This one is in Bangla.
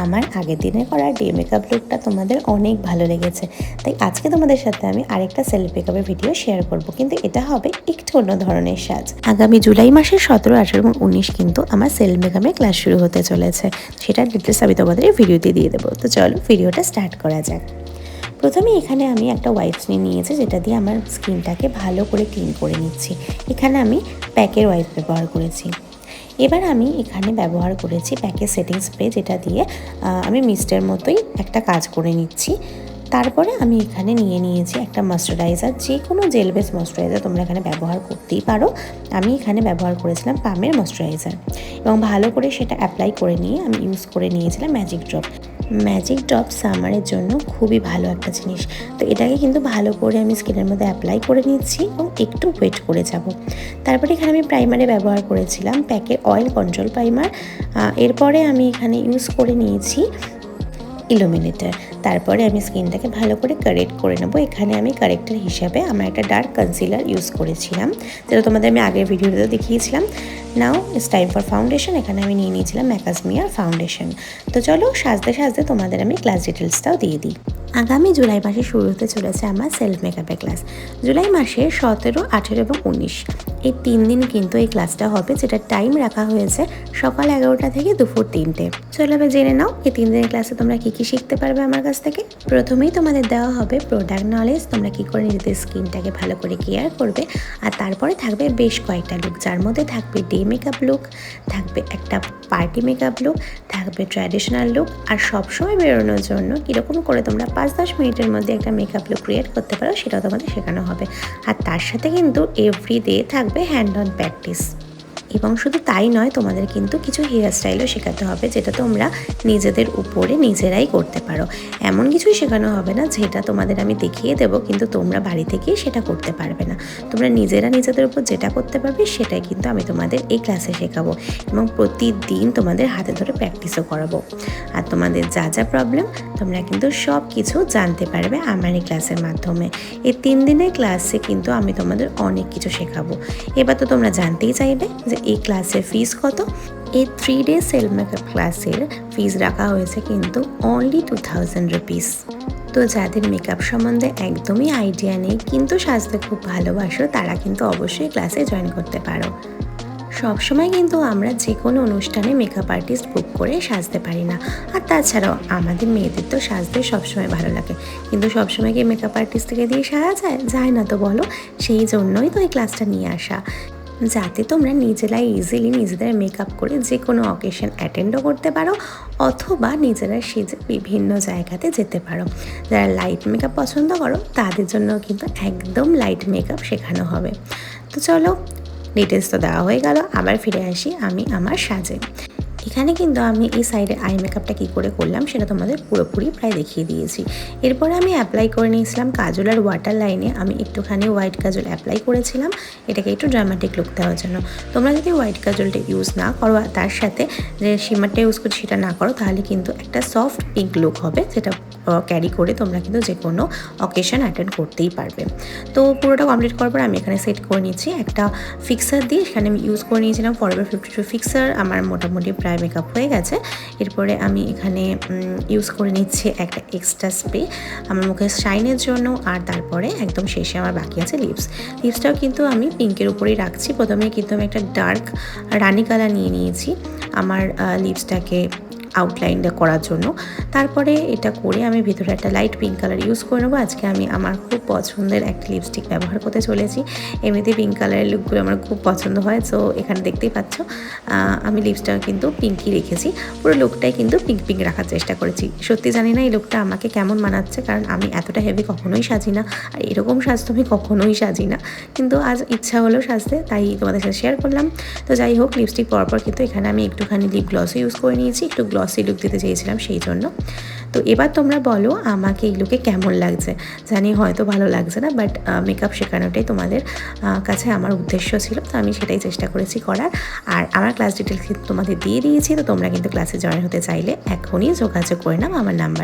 আমার আগের দিনে করা ডে মেকআপ লুকটা তোমাদের অনেক ভালো লেগেছে, তাই আজকে তোমাদের সাথে আমি আরেকটা সেলফ মেকআপের ভিডিও শেয়ার করব, কিন্তু এটা হবে একটু অন্য ধরনের সাজ। আগামী জুলাই মাসের 17, 18 এবং 19 কিন্তু আমার সেলফ মেকআপের ক্লাস শুরু হতে চলেছে। সেটার ডিটেলস আমি তোমাদের এই ভিডিওতে দিয়ে দেবো। তো চলো ভিডিওটা স্টার্ট করা যাক। প্রথমে এখানে আমি একটা ওয়াইপস নিয়েছি, যেটা দিয়ে আমার স্কিনটাকে ভালো করে ক্লিন করে নিচ্ছি। এখানে আমি প্যাকের ওয়াইপ ব্যবহার করেছি। এবার আমি এখানে ব্যবহার করেছি প্যাকের সেটিং স্প্রে, যেটা দিয়ে আমি মিস্টের মতোই একটা কাজ করে নিচ্ছি। তারপরে আমি এখানে নিয়েছি একটা ময়শ্চারাইজার, যে কোনো জেল বেস ময়শ্চারাইজার তোমরা এখানে ব্যবহার করতেই পারো। আমি এখানে ব্যবহার করেছিলাম পামের ময়শ্চারাইজার এবং ভালো করে সেটা অ্যাপ্লাই করে নিয়ে আমি ইউজ করে নিয়েছিলাম ম্যাজিক ড্রপ। ম্যাজিক ড্রপ সামারের জন্য খুবই ভালো একটা জিনিস। তো এটাকে কিন্তু ভালো করে আমি স্কিনের মধ্যে অ্যাপ্লাই করে নিচ্ছি এবং একটু ওয়েট করে যাব। তারপরে এখানে আমি প্রাইমারে ব্যবহার করেছিলাম প্যাকের অয়েল কন্ট্রোল প্রাইমার। এরপরে আমি এখানে ইউজ করে নিয়েছি ইলুমিনেটর। তারপরে আমি স্কিনটাকে ভালো করে কারেক্ট করে নেবো। এখানে আমি কারেক্টার হিসাবে আমার একটা ডার্ক কনসিলার ইউজ করেছিলাম, যেটা তোমাদের আমি আগের ভিডিওতে দেখিয়েছিলাম। Now it's time for foundation. এখানে আমি নিয়েছিলাম ম্যাকাসমিয়ার ফাউন্ডেশন। তো চলো সাজতে সাজতে তোমাদের আমি ক্লাস ডিটেলসটাও দিয়ে দিই। আগামী জুলাই মাসে শুরু হতে চলেছে আমার সেলফ মেকআপের ক্লাস। জুলাই মাসে 17, 18 এবং 19 এই 3 দিন কিন্তু এই ক্লাসটা হবে, যেটা টাইম রাখা হয়েছে সকাল 11টা থেকে দুপুর 3টে। চলো এবার জেনে নাও এই 3 দিনের ক্লাসে তোমরা কী শিখতে পারবে আমার কাছ থেকে। প্রথমেই তোমাদের দেওয়া হবে প্রোডাক্ট নলেজ, তোমরা কী করে নিজেদের স্কিনটাকে ভালো করে কেয়ার করবে। আর তারপরে থাকবে বেশ কয়েকটা লুক, যার মধ্যে থাকবে ডে মেকআপ লুক, থাকবে একটা পার্টি মেকআপ লুক, থাকবে ট্র্যাডিশনাল লুক। আর সবসময় বেরোনোর জন্য কীরকম করে তোমরা 5-10 মিনিটের মধ্যে একটা মেকআপ লুক ক্রিয়েট করতে পারো, সেটাও তোমাদের শেখানো হবে। আর তার সাথে কিন্তু এভরিডে থাকবে হ্যান্ড অন প্র্যাকটিস। এবং শুধু তাই নয়, তোমাদের কিন্তু কিছু হেয়ার স্টাইলও শেখাতে হবে, যেটা তোমরা নিজেদের উপরে নিজেরাই করতে পারো। এমন কিছুই শেখানো হবে না যেটা তোমাদের আমি দেখিয়ে দেবো কিন্তু তোমরা বাড়ি থেকেই সেটা করতে পারবে না। তোমরা নিজেরা নিজেদের উপর যেটা করতে পারবে সেটাই কিন্তু আমি তোমাদের এই ক্লাসে শেখাবো এবং প্রতিদিন তোমাদের হাতে ধরে প্র্যাকটিসও করাবো। আর তোমাদের যা যা প্রবলেম তোমরা কিন্তু সব কিছু জানতে পারবে আমার এই ক্লাসের মাধ্যমে। এই 3 দিনের ক্লাসে কিন্তু আমি তোমাদের অনেক কিছু শেখাবো। এবার তো তোমরা জানতেই চাইবে যে এই ক্লাসের ফিস কত। এই 3 ডে সেলফ মেকআপ ক্লাসের ফিস রাখা হয়েছে কিন্তু অনলি 2000 রুপিস। তো যাদের মেকআপ সম্বন্ধে একদমই আইডিয়া নেই কিন্তু সাজতে খুব ভালোবাসো, তারা কিন্তু অবশ্যই ক্লাসে জয়েন করতে পারো। সবসময় কিন্তু আমরা যে কোনো অনুষ্ঠানে মেকআপ আর্টিস্ট বুক করে সাজতে পারি না। আর তাছাড়াও আমাদের মেয়েদের তো সাজতে সবসময় ভালো লাগে, কিন্তু সবসময় কি মেকআপ আর্টিস্টকে দিয়ে সাজা যায় না তো বলো। সেই জন্যই তো এই ক্লাসটা নিয়ে আসা, যাতে তোমরা নিজেরাই ইজিলি নিজেদের মেকআপ করে যে কোনো অকেশন অ্যাটেন্ডও করতে পারো, অথবা নিজেরা সেজে বিভিন্ন জায়গাতে যেতে পারো। যারা লাইট মেকআপ পছন্দ করো তাদের জন্য কিন্তু একদম লাইট মেকআপ শেখানো হবে। তো চলো ডিটেলস তো দেওয়া হয়ে গেল, আবার ফিরে আসি আমি আমার সাজে। এখানে কিন্তু আমি এই সাইডে আই মেকআপটা কী করে করলাম সেটা তোমাদের পুরোপুরি প্রায় দেখিয়ে দিয়েছি। এরপরে আমি অ্যাপ্লাই করে নিয়েছিলাম কাজল আর ওয়াটার লাইনে। আমি একটুখানি হোয়াইট কাজল অ্যাপ্লাই করেছিলাম, এটাকে একটু ড্রামাটিক লুক দেওয়ার জন্য। তোমরা যদি হোয়াইট কাজলটা ইউজ না করো আর তার সাথে যে শিমারটা ইউজ করো সেটা না করো, তাহলে কিন্তু একটা সফট পিঙ্ক লুক হবে, যেটা ক্যারি করে তোমরা কিন্তু যে কোনো অকেশন অ্যাটেন্ড করতেই পারবে। তো পুরোটা কমপ্লিট করার পর আমি এখানে সেট করে নিচ্ছি একটা ফিক্সার দিয়ে। এখানে আমি ইউজ করে নিয়েছিলাম ফরএভার 52 ফিক্সার। আমার মোটামুটি প্রায় মেকআপ হয়ে গেছে। এরপরে আমি এখানে ইউজ করে নিচ্ছি একটা এক্সট্রা স্প্রে আমার মুখে শাইনের জন্য। আর তারপরে একদম শেষে আমার বাকি আছে লিপসটাও কিন্তু আমি পিঙ্কের উপরেই রাখছি। প্রথমে কিন্তু আমি একটা ডার্ক রানি কালার নিয়েছি আমার লিপসটাকে আউটলাইনটা করার জন্য। তারপরে এটা করে আমি ভিতরে একটা লাইট পিঙ্ক কালার ইউজ করে নেবো। আজকে আমি আমার খুব পছন্দের একটা লিপস্টিক ব্যবহার করতে চলেছি। এমনিতে পিঙ্ক কালারের লুকগুলো আমার খুব পছন্দ হয়। সো এখানে দেখতেই পাচ্ছ আমি লিপসটা কিন্তু পিঙ্কই রেখেছি। পুরো লুকটাই কিন্তু পিঙ্ক রাখার চেষ্টা করেছি। সত্যি জানি না এই লুকটা আমাকে কেমন মানাচ্ছে, কারণ আমি এতটা হেভি কখনোই সাজি না, আর এরকম সাজতে আমি কখনোই সাজি না, কিন্তু আজ ইচ্ছা হলো সাজতে, তাই তোমাদের সাথে শেয়ার করলাম। তো যাই হোক, লিপস্টিক পরার পর কিন্তু এখানে আমি একটুখানি লিপ গ্লসও ইউজ করে নিয়েছি, একটু গ্লসি লুক দিতে চেয়েছিলাম সেই জন্য। তো এবার তোমরা বলো আমাকে এই লুকে কেমন লাগছে। জানি হয়তো ভালো লাগছে না, বাট মেকআপ শেখানোটাই তোমাদের কাছে আমার উদ্দেশ্য ছিল, তো আমি সেটাই চেষ্টা করেছি করার। আর আমার ক্লাস ডিটেলস কিন্তু তোমাদের দিয়ে দিয়েছি, তো তোমরা কিন্তু ক্লাসে জয়েন হতে চাইলে এখনই যোগাযোগ করে নাও আমার নাম্বারে।